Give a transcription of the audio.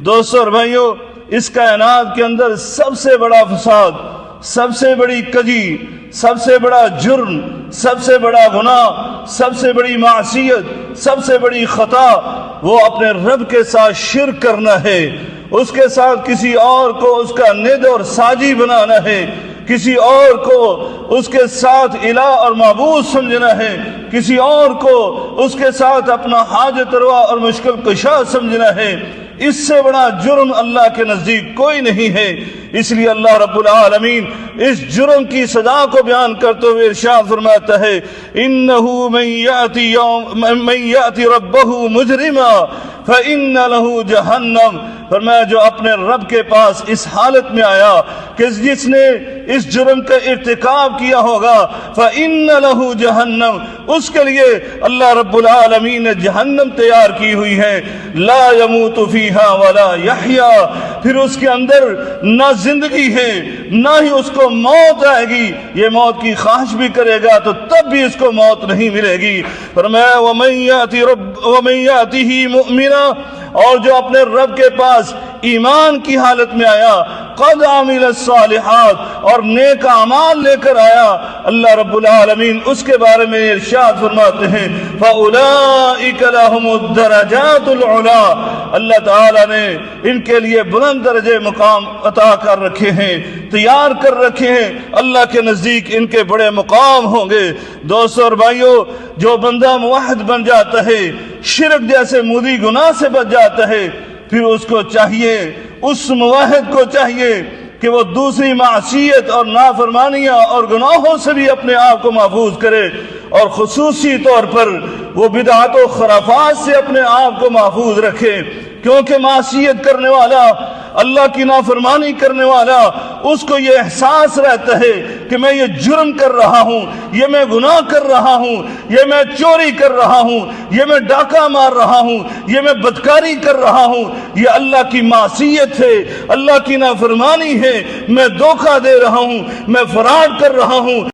دوستو اور بھائیو، اس کائنات کے اندر سب سے بڑا فساد، سب سے بڑی کجی، سب سے بڑا جرم، سب سے بڑا گناہ، سب سے بڑی معصیت، سب سے بڑی خطا وہ اپنے رب کے ساتھ شرک کرنا ہے، اس کے ساتھ کسی اور کو اس کا ند اور ساجی بنانا ہے، کسی اور کو اس کے ساتھ الہ اور معبود سمجھنا ہے، کسی اور کو اس کے ساتھ اپنا حاجت روا اور مشکل کشا سمجھنا ہے۔ اس سے بڑا جرم اللہ کے نزدیک کوئی نہیں ہے۔ اس لیے اللہ رب العالمین اس جرم کی سزا کو بیان کرتے ہوئے ارشاد فرماتا ہے، انہ من یأتی ربہ مجرما فإن لہ جہنم۔ فرمایا جو اپنے رب کے پاس اس حالت میں آیا کہ جس نے اس جرم کا ارتکاب کیا ہوگا، فإن لہ جہنم، اس کے لیے اللہ رب العالمین نے جہنم تیار کی ہوئی ہے، لا يموت فیہا ولا یحیا، پھر اس کے اندر نہ زندگی ہے نہ ہی اس کو موت آئے گی، یہ موت کی خواہش بھی کرے گا تو تب بھی اس کو موت نہیں ملے گی۔ فرمایا وَمَن یَأْتِهِ مُؤْمِنًا، اور جو اپنے رب کے پاس ایمان کی حالت میں آیا، قد عمل الصالحات، اور نیک اعمال لے کر آیا، اللہ رب العالمین اس کے بارے میں ارشاد فرماتے ہیں فَأُولَئِكَ لَهُمُ الدَّرَجَاتُ الْعُلَىٰ، اللہ تعالیٰ نے ان کے لیے بلند درجے مقام عطا کر رکھے ہیں، تیار کر رکھے ہیں، اللہ کے نزدیک ان کے بڑے مقام ہوں گے۔ دوستو اور بھائیو، جو بندہ موحد بن جاتا ہے، شرک جیسے مودی گناہ سے بچ جاتا ہے، پھر اس کو چاہیے، اس موحد کو چاہیے کہ وہ دوسری معصیت اور نافرمانیاں اور گناہوں سے بھی اپنے آپ کو محفوظ کرے، اور خصوصی طور پر وہ بدعات و خرافات سے اپنے آپ کو محفوظ رکھے، کیونکہ معصیت کرنے والا، اللہ کی نافرمانی کرنے والا، اس کو یہ احساس رہتا ہے کہ میں یہ جرم کر رہا ہوں، یہ میں گناہ کر رہا ہوں، یہ میں چوری کر رہا ہوں، یہ میں ڈاکہ مار رہا ہوں، یہ میں بدکاری کر رہا ہوں، یہ اللہ کی معصیت ہے، اللہ کی نافرمانی ہے، میں دھوکہ دے رہا ہوں، میں فراڈ کر رہا ہوں۔